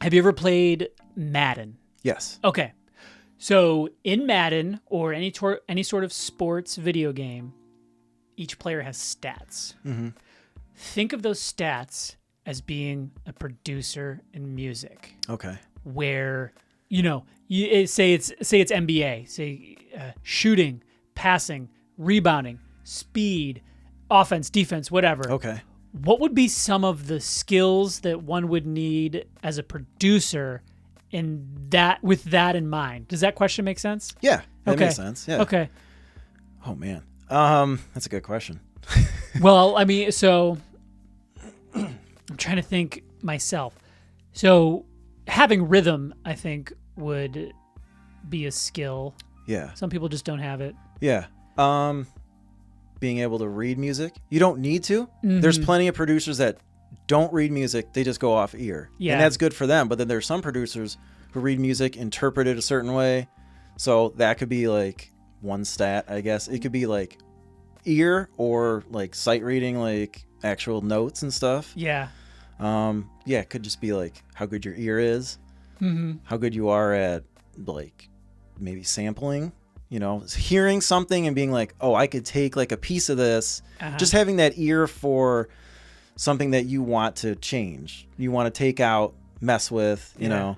Have you ever played Madden? Yes. Okay. So in Madden or any sort of sports video game, each player has stats. Mm-hmm. Think of those stats as being a producer in music. Okay. Where, say it's NBA, say shooting, passing, rebounding, speed, offense, defense, whatever. Okay. What would be some of the skills that one would need as a producer with that in mind? Does that question make sense? Yeah, that Okay. makes sense. Yeah. Okay. Oh man, that's a good question. Well, I mean, so I'm trying to think myself. So having rhythm, I think, would be a skill. Yeah. Some people just don't have it. Yeah. Being able to read music. You don't need to. Mm-hmm. There's plenty of producers that don't read music. They just go off ear. Yeah. And that's good for them. But then there's some producers who read music, interpret it a certain way. So that could be like one stat, I guess. It could be like ear or like sight reading, like actual notes and stuff. Yeah. Yeah, it could just be like how good your ear is, Mm-hmm. how good you are at like maybe sampling, hearing something and being like, oh, I could take like a piece of this. Uh-huh. Just having that ear for something that you want to change, you want to take out, mess with, you know.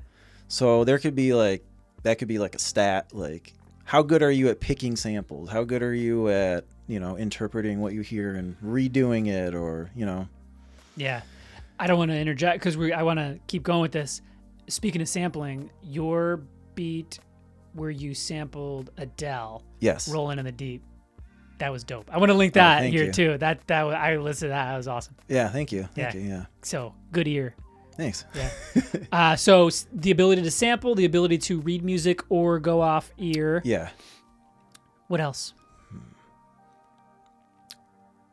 So there could be like, that could be like a stat, like how good are you at picking samples? How good are you at, interpreting what you hear and redoing it, or, Yeah. I don't want to interject because I want to keep going with this. Speaking of sampling, your beat where you sampled Adele, Yes. Rolling in the Deep, that was dope. I want to link that thank here you. too. I listened to that. That was awesome. Yeah. Thank you. Yeah. Thank you. Yeah. So good ear. Thanks. Yeah. So the ability to sample, the ability to read music or go off ear. Yeah. What else?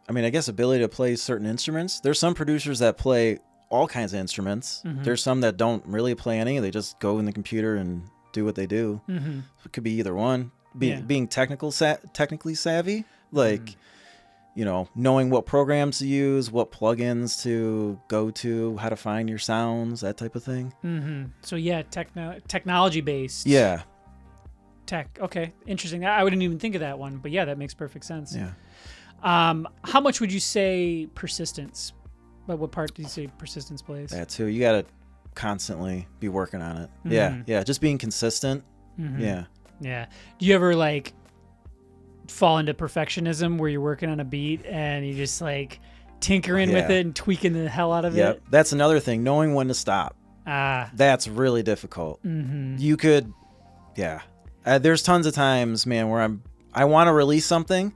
I mean, I guess ability to play certain instruments. There's some producers that play all kinds of instruments. Mm-hmm. There's some that don't really play any. They just go in the computer and do what they do. Mm-hmm. It could be either one. Being technically savvy, like, knowing what programs to use, what plugins to go to, how to find your sounds, that type of thing. Mm-hmm. So yeah, technology based. Yeah. Tech. Okay. Interesting. I wouldn't even think of that one, but yeah, that makes perfect sense. Yeah. How much would you say persistence? But what part do you say persistence plays? That too. You got to constantly be working on it. Mm-hmm. Yeah. Yeah. Just being consistent. Mm-hmm. Yeah. Yeah. Do you ever like fall into perfectionism where you're working on a beat and you just like tinkering with it and tweaking the hell out of it? That's another thing. Knowing when to stop. That's really difficult. Mm-hmm. You could, there's tons of times, man, where I want to release something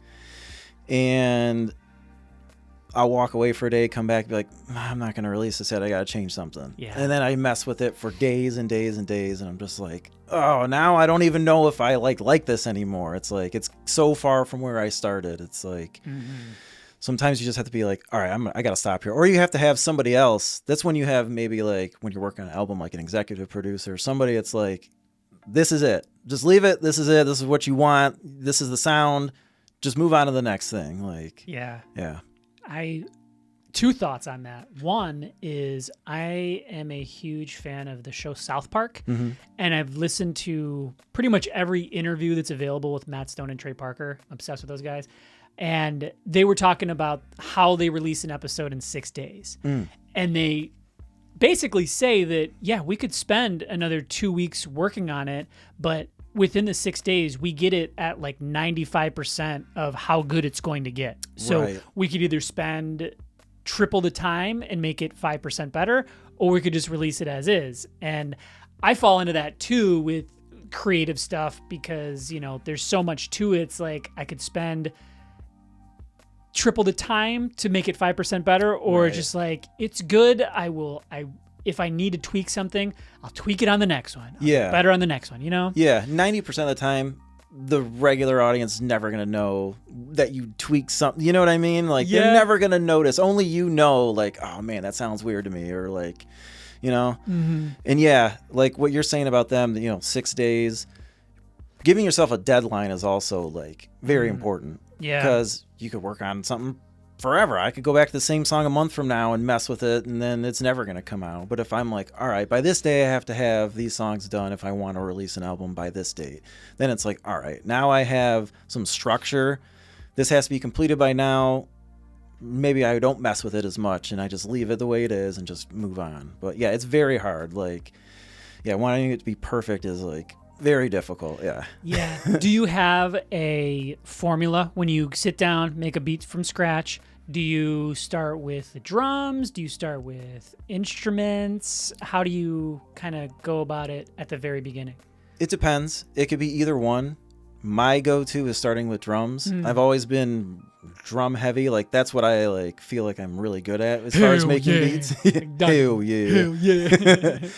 and I'll walk away for a day, come back, be like, I'm not going to release this yet. I got to change something. Yeah. And then I mess with it for days and days and days. And I'm just like, oh, now I don't even know if I like this anymore. It's like, it's so far from where I started. It's like, sometimes you just have to be like, all right, I got to stop here. Or you have to have somebody else. That's when you have maybe like when you're working on an album, like an executive producer, somebody that's like, this is it. Just leave it. This is it. This is what you want. This is the sound. Just move on to the next thing. Like, Yeah. yeah. Two thoughts on that. One is I am a huge fan of the show South Park, and I've listened to pretty much every interview that's available with Matt Stone and Trey Parker. I'm obsessed with those guys. And they were talking about how they release an episode in 6 days. And they basically say that, yeah, we could spend another 2 weeks working on it, but within the 6 days, we get it at like 95% of how good it's going to get. So we could either spend triple the time and make it 5% better, or we could just release it as is. And I fall into that too with creative stuff because, there's so much to it. It's like I could spend triple the time to make it 5% better, or just like, it's good. If I need to tweak something, I'll tweak it on the next one. I'll get better on the next one, Yeah, 90% of the time, the regular audience is never going to know that you tweak something. You know what I mean? Like, they're never going to notice. Only like, oh, man, that sounds weird to me. Or like, And like what you're saying about them, 6 days. Giving yourself a deadline is also like very important. Yeah. Because you could work on something forever. I could go back to the same song a month from now and mess with it, and then it's never going to come out. But if I'm like, all right, by this day I have to have these songs done if I want to release an album by this date, then it's like, all right, now I have some structure. This has to be completed by now. Maybe I don't mess with it as much and I just leave it the way it is and just move on. But yeah, it's very hard. Like, yeah, wanting it to be perfect is like very difficult. Yeah. Yeah. Do you have a formula when you sit down, make a beat from scratch? Do you start with the drums? Do you start with instruments? How do you kind of go about it at the very beginning? It depends. It could be either one. My go-to is starting with drums. I've always been drum heavy. Like that's what I like feel like I'm really good at as far as making beats. Hell yeah. Hell yeah.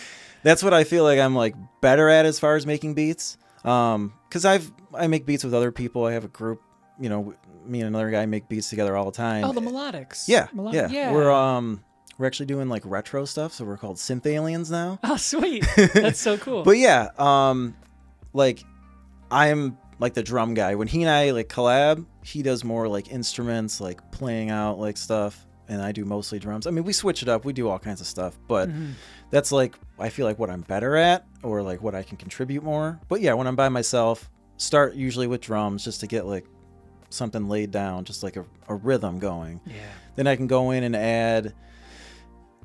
That's what I feel like I'm like better at as far as making beats. Cause I make beats with other people. I have a group, you know, me and another guy make beats together all the time. Oh, the melodics. Yeah. Yeah. We're actually doing like retro stuff. So we're called Synth Aliens now. Oh, sweet. That's so cool. But yeah, like I'm like the drum guy. When he and I like collab, he does more like instruments, like playing out like stuff, and I do mostly drums. I mean, we switch it up. We do all kinds of stuff, but that's like I feel like what I'm better at or like what I can contribute more. But yeah, when I'm by myself, start usually with drums just to get like something laid down, just like a rhythm going. Yeah. Then I can go in and add,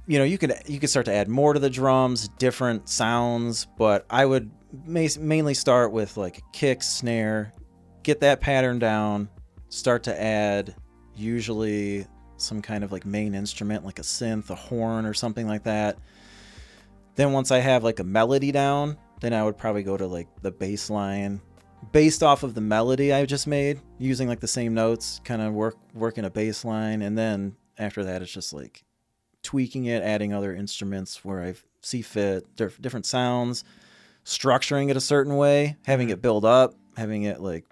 you know, you could start to add more to the drums, different sounds, but I would mainly start with like kick, snare, get that pattern down, start to add usually some kind of like main instrument like a synth, a horn or something like that. Then once I have like a melody down, then I would probably go to like the bass line based off of the melody I just made, using like the same notes, kind of working a bass line. And then after that, it's just like tweaking it, adding other instruments where I see fit, different sounds, structuring it a certain way, having it build up, having it like,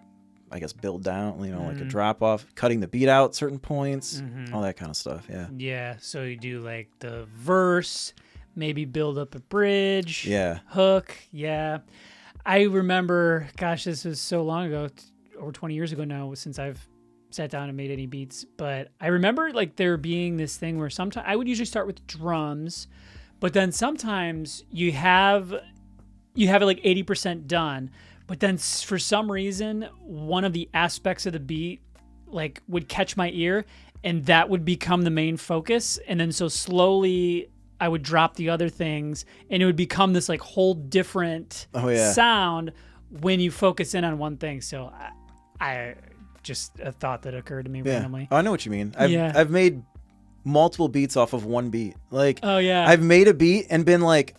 I guess, build down, you know, like a drop off, cutting the beat out certain points, all that kind of stuff. Yeah. Yeah. So you do like the verse, maybe build up a bridge, hook. Yeah. I remember, gosh, this was so long ago, over 20 years ago now, since I've sat down and made any beats. But I remember like there being this thing where sometimes I would usually start with drums, but then sometimes you have it like 80% done, but then for some reason, one of the aspects of the beat like would catch my ear and that would become the main focus. And then so slowly I would drop the other things and it would become this like whole different sound when you focus in on one thing. So I just a thought that occurred to me randomly. Oh, I know what you mean. I've made multiple beats off of one beat. Like, I've made a beat and been like,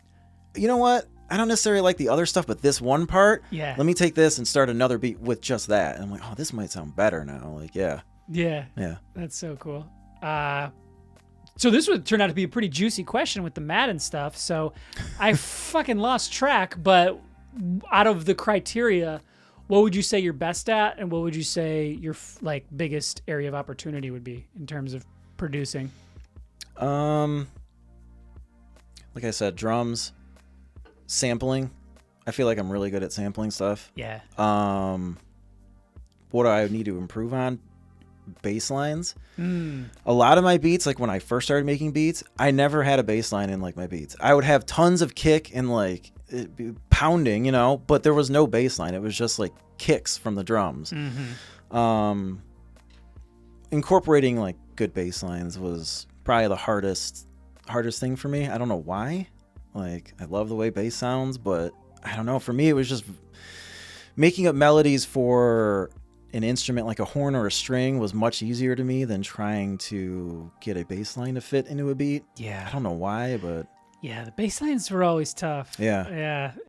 you know what? I don't necessarily like the other stuff, but this one part, let me take this and start another beat with just that. And I'm like, oh, this might sound better now. Like, yeah. That's so cool. So this would turn out to be a pretty juicy question with the Madden stuff. So I fucking lost track, but out of the criteria, what would you say you're best at, and what would you say your like biggest area of opportunity would be in terms of producing? Like I said, drums. Sampling. I feel like I'm really good at sampling stuff. Yeah. What do I need to improve on? Bass lines. A lot of my beats, like when I first started making beats, I never had a bass line in like my beats. I would have tons of kick and like pounding, you know, but there was no bass line. It was just like kicks from the drums. Incorporating like good bass lines was probably the hardest thing for me. I don't know why. Like, I love the way bass sounds, but I don't know. For me, it was just making up melodies for an instrument like a horn or a string was much easier to me than trying to get a bass line to fit into a beat. Yeah. I don't know why, but... Yeah, the bass lines were always tough. Yeah. Yeah.